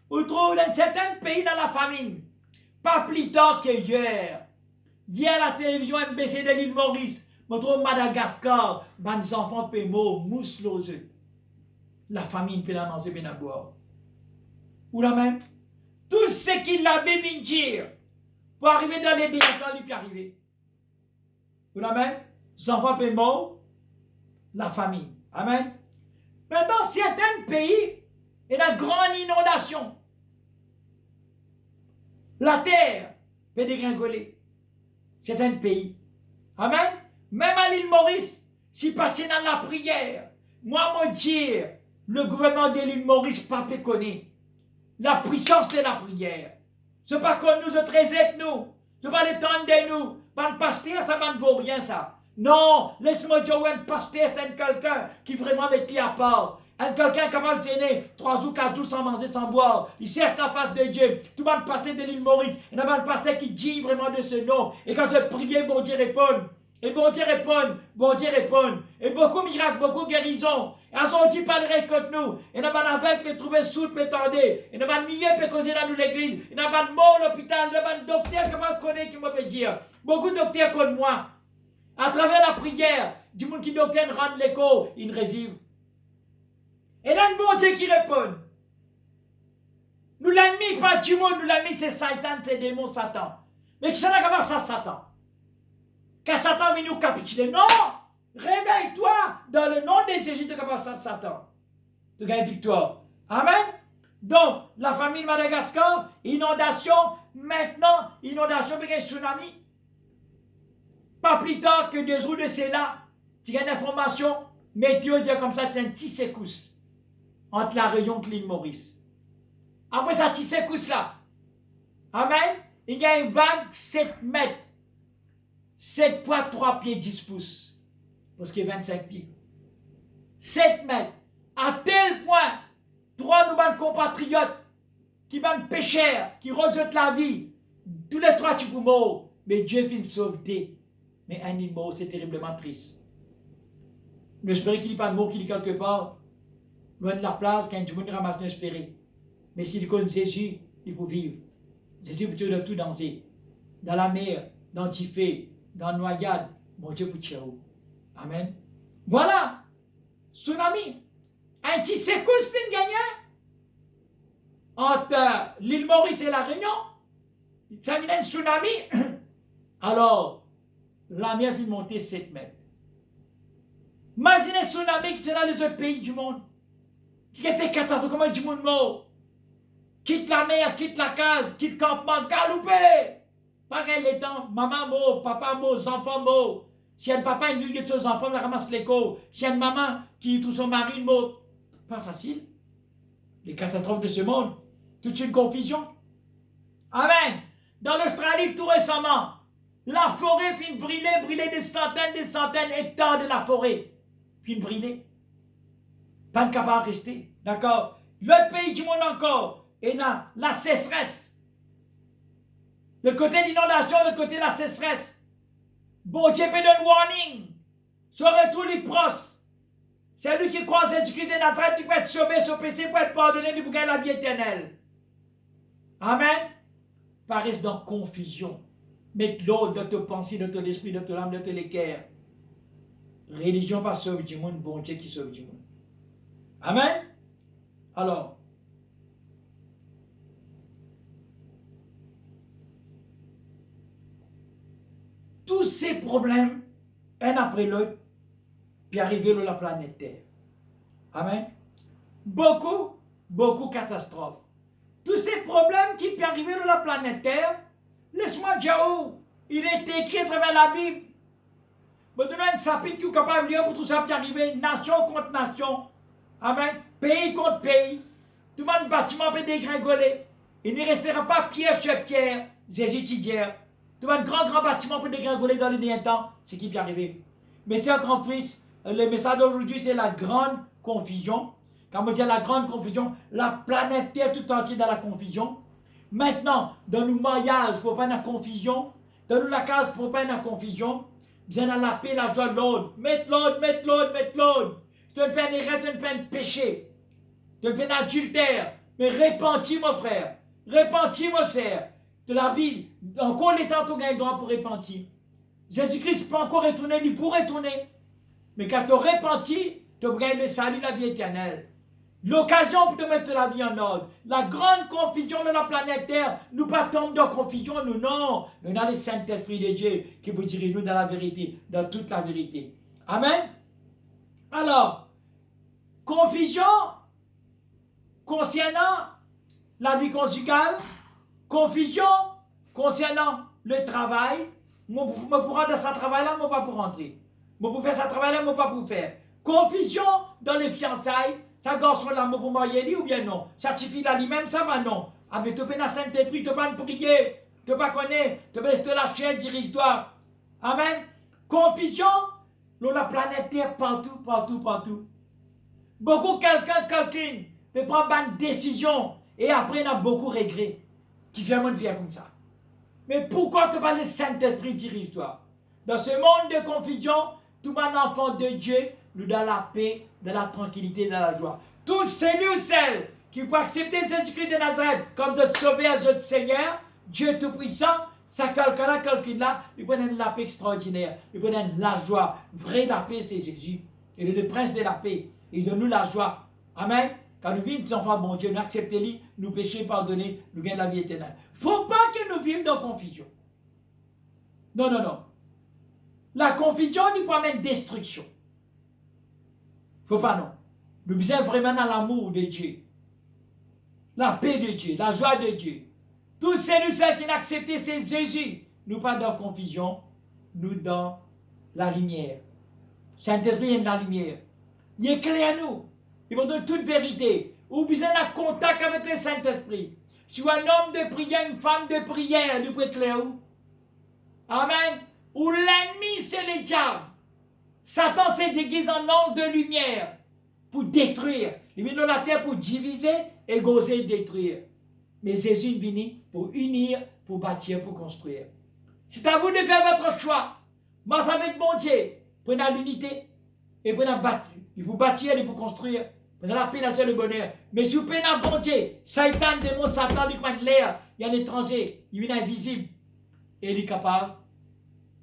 vous trouvez dans certains pays dans la famine. Pas plus tard que hier. Hier, la télévision MBC de l'île Maurice. Vous trouvez Madagascar. Les enfants peuvent mourir, mousselose. La famine peut la manger, peut la boire. Ou la même. Tout ce qui l'a bien dire pour arriver dans les désastres, il peut arriver. Ou la même. Les enfants peuvent mourir. La famine. Amen. Mais dans certains pays, il y a une grande inondation. La terre peut dégringoler. C'est un pays. Amen. Même à l'île Maurice, si parti dans la prière, moi, mon Dieu, le gouvernement de l'île Maurice, pas connaît la puissance de la prière. Ce n'est pas comme nous autres résettes, nous. Ce n'est pas le temps de nous. Pas de pasteur, ça ne vaut rien, ça. Non, laisse-moi dire, un pasteur, c'est quelqu'un qui vraiment met pied à part. Quelqu'un capable de s'aider 3 ou 4 jours sans manger, sans boire. Il cherche la face de Dieu. Tout le monde pasteur de l'île Maurice. Il y a un pasteur qui dit vraiment de ce nom. Et quand je prie, bon Dieu répond. Et bon Dieu répond. Bon Dieu répond. Et beaucoup de miracles, beaucoup de guérisons. Et elles ont dit parler contre nous. Et il y a un aveugle qui trouver sourd, peut tendre. Et il y a un millier qui peut causer dans nous l'église. Il y a un mort à l'hôpital. Il y a un docteur qui m'a connaît qui me peut dire. Beaucoup de docteurs comme moi. À travers la prière, du monde qui docteur rend l'écho, ils revivent. Et là, un bon Dieu qui répond. Nous l'ennemi, pas du monde, nous l'ennemi, c'est Satan, c'est démon, Satan. Mais qui s'en a qu'à ça, Satan? Quand Satan vient nous capituler, non! Réveille-toi dans le nom de Jésus, tu capable ça, Satan. Tu gagnes victoire. Amen. Donc, la famille de Madagascar, inondation, maintenant, inondation, mais tsunami. Pas plus tard que 2 jours de cela, tu as une information, météo dit comme ça, c'est un petit secousse entre la région et l'île Maurice. Après ça, petit secousse là, amen, il y a une vague 7 mètres, 7 fois 3 pieds 10 pouces, parce qu'il y a 25 pieds. 7 mètres, à tel point, 3 nouvelles compatriotes qui vont pécheurs, qui rejettent la vie, tous les 3 tu peux mourir, mais Dieu vient sauver. Mais un île mort, c'est terriblement triste. J'espère qu'il n'est pas mort, qu'il est quelque part, loin de la place, quand tout le monde ramasse l'espérer. Mais s'il connaît Jésus, il peut vivre. Jésus peut tuer tout danser. Dans la mer, dans le tifé, dans la noyade, mon Dieu peut tuer. Amen. Voilà. Tsunami. Un petit secousse fin gagné entre l'île Maurice et la Réunion. Ça vient un tsunami. Alors, la mer vient monter 7 mètres. Imaginez un tsunami qui est dans les autres pays du monde. Qui était catastrophe, comment du monde mort. Quitte la mer, quitte la case, quitte le campement, galopé. Pareil les temps, maman mort, papa mort, enfants morts. Si un papa est venu de ses enfants, il ramasse l'écho. Si une maman qui trouve son mari mort. Pas facile. Les catastrophes de ce monde. Toute une confusion. Amen. Dans l'Australie, tout récemment, la forêt finit brûler des centaines d'hectares de la forêt. Finit brûler. Pas de capable de rester. D'accord? L'autre pays du monde encore, et là, la sécheresse. Le côté de l'inondation, le côté de la sécheresse. Bon Dieu peut donner warning. Sauver tous les proches. C'est lui qui croit en Jésus-Christ de Nazareth, qui peut être sauvé, son péché peut être pardonné, lui pour gagner la vie éternelle. Amen. Paraissent dans confusion. Mettre l'ordre de ton pensée, de ton esprit, de ton âme, de ton cœur. Religion pas sauve du monde, bon Dieu qui sauve du monde. Amen. Alors, tous ces problèmes, un après l'autre, puis arriver sur la planète Terre. Amen. Beaucoup de catastrophes. Tous ces problèmes qui peuvent arriver sur la planète Terre, laisse-moi dire où il est écrit à travers la Bible. Je donne un chapitre qui est capable de lire pour tout ça qui arriver, nation contre nation. Amen. Pays contre pays. Tout le monde bâtiment peut dégringoler. Il ne restera pas pierre sur pierre. Jésus Tidière. Tout le monde grand bâtiment peut dégringoler dans les derniers temps. C'est ce qui peut arriver. Mais c'est un grand fils. Le message d'aujourd'hui, c'est la grande confusion. Quand on dit la grande confusion, la planète Terre tout entière dans la confusion. Maintenant, dans nos mariages, il ne faut pas de confusion. Dans nos la case, il ne faut pas de confusion. Bien dans la paix, la joie de l'autre. Mettre l'autre. Tu ne fais une erreur, tu ne fais un péché. Tu ne fais un adultère. Mais répentis, mon frère. Répentis, mon sœur. De la vie, encore les temps, tu gagnes droit pour repentir. Jésus-Christ peut encore retourner, il pourrait retourner. Mais quand tu repentis, tu gagnes le salut, la vie éternelle. L'occasion pour te mettre la vie en ordre. La grande confusion de la planète Terre, nous pas tomber dans la confusion, nous non. Nous avons le Saint-Esprit de Dieu qui vous dirige nous dans la vérité, dans toute la vérité. Amen. Alors, confusion concernant la vie conjugale, confusion concernant le travail. Moi, pour rentrer dans ce travail-là, moi, pas pour rentrer. Moi, pour faire ce travail-là, moi, pas pour faire. Confusion dans les fiançailles. Ça garçon-là, moi, pour marier, ou bien non. Certifie là lui-même, ça va non. Ah, mais tu peux dans Saint-Esprit, tu peux pas prier. Tu peux pas connaître. Tu peux rester la chaîne, dirige-toi. Amen. Confusion dans la planète Terre, partout. Beaucoup quelqu'un peut prendre une décision et après, il a beaucoup de regrets qui fait une vie comme ça. Mais pourquoi tu vas le Saint-Esprit dirige-toi? Dans ce monde de confusion, tout mon enfant de Dieu, nous dans la paix, dans la tranquillité, dans la joie. Tous celui ou celles qui peuvent accepter Jésus-Christ de Nazareth comme notre sauveur, notre Seigneur, Dieu Tout-Puissant, ça quelqu'un-là, il prend la paix extraordinaire, il prend la joie. Vraie la paix, c'est Jésus. Il est le prince de la paix. Il donne nous la joie. Amen. Quand nous vivons des enfants, bon Dieu, nous acceptons lui, nous péchons, pardonnés, nous gagnons la vie éternelle. Il ne faut pas que nous vivions dans la confusion. Non, non, non. La confusion nous peut amener destruction. Il ne faut pas, non. Nous sommes vraiment dans l'amour de Dieu. La paix de Dieu, la joie de Dieu. Tous ceux qui ont accepté c'est Jésus. Nous pas dans la confusion, nous dans la lumière. Saint-Esprit est dans la lumière. Il éclaire nous. Il vous donne toute vérité. Vous besoin de contact avec le Saint-Esprit. Si vous êtes un homme de prière, une femme de prière, nous pouvez éclairer. Amen. Ou l'ennemi, c'est le diable. Satan s'est déguisé en ange de lumière pour détruire. Il vient dans la terre pour diviser, égauser, détruire. Mais Jésus est venu pour unir, pour bâtir, pour construire. C'est à vous de faire votre choix. Moi, avec bon Dieu, prenez l'unité et prenez bâtir. Il faut bâtir, il faut construire. Prenez la paix, la joie, le bonheur. Mais si vous prenez bon Dieu, Satan, démon, Satan, il prend de l'air, il y a un étranger, il vient invisible. Et il est capable,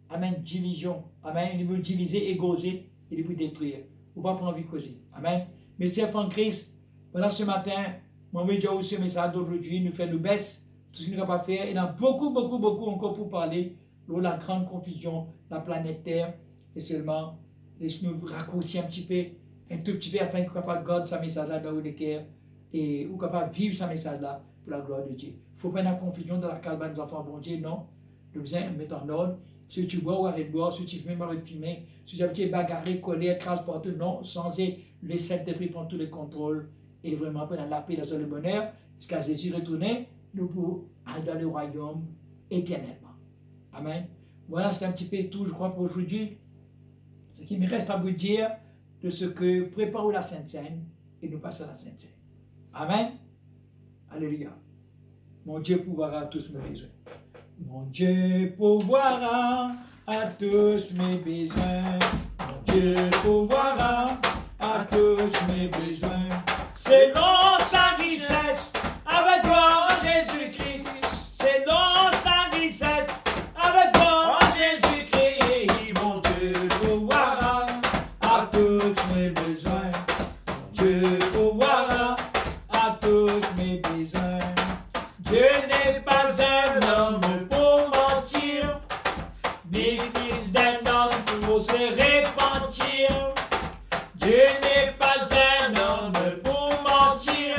amen, division. Amen, il veut diviser, égauser, il veut détruire. Vous ne pouvez pas prendre envie de causer. Amen. Mais c'est en Christ, pendant ce matin, moi, je vais dire ce message d'aujourd'hui, nous faire nous baisse, tout ce qu'il nous pas faire. Il y en a beaucoup encore pour parler de la grande confusion, la planète Terre, et seulement, laisse-nous raccourcir un tout petit peu, afin qu'on soit capable de garder ce message-là dans le cœur, et qu'on soit capable de vivre ce message-là pour la gloire de Dieu. Il ne faut pas la confusion dans la calme des enfants, bon Dieu, non. Nous devons mettre en ordre. Si tu bois ou arrête de boire, si tu fumes, arrête de fumer, si tu es bagarré, collé, crasse partout, non, sans les Saint-Esprit prendre tous les contrôles et vraiment prendre la paix, la joie, le bonheur, jusqu'à Jésus retourner, nous pouvons aller dans le royaume éternellement. Amen. Voilà, c'est un petit peu tout, je crois, pour aujourd'hui. Ce qui me reste à vous dire de ce que prépare la Sainte Seine et nous passons à la Sainte Seine. Amen. Alléluia. Mon Dieu pourvoira à tous mes besoins. Mon Dieu pourvoira à tous mes besoins. Mon Dieu pourvoira à tous mes besoins. Selon sa richesse, avec gloire en Jésus-Christ. Selon sa richesse, avec gloire en Jésus-Christ. Mon Dieu pourvoira à tous mes besoins. Mon Dieu pourvoira à tous mes besoins. Dieu n'est pas un homme pour mentir, ni fils d'un homme pour se repentir. Dieu n'est pas un homme pour mentir,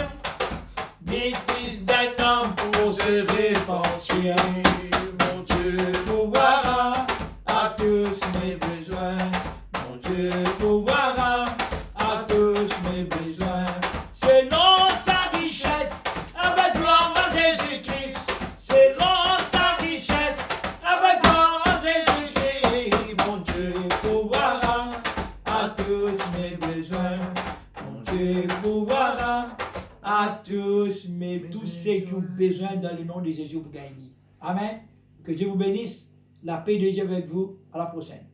ni fils d'un homme pour se repentir. Mon Dieu pourvoira à tous mes besoins. Mon Dieu pourvoira à tous mes besoins. Selon sa richesse, avec gloire en Jésus-Christ. Selon sa richesse, avec gloire en Jésus-Christ. Mon Dieu pourvoira à tous mes besoins. Mon Dieu pourvoira à tous ceux qui ont besoin dans le nom de Jésus pour gagner. Amen. Que Dieu vous bénisse. La paix de Dieu avec vous. À la prochaine.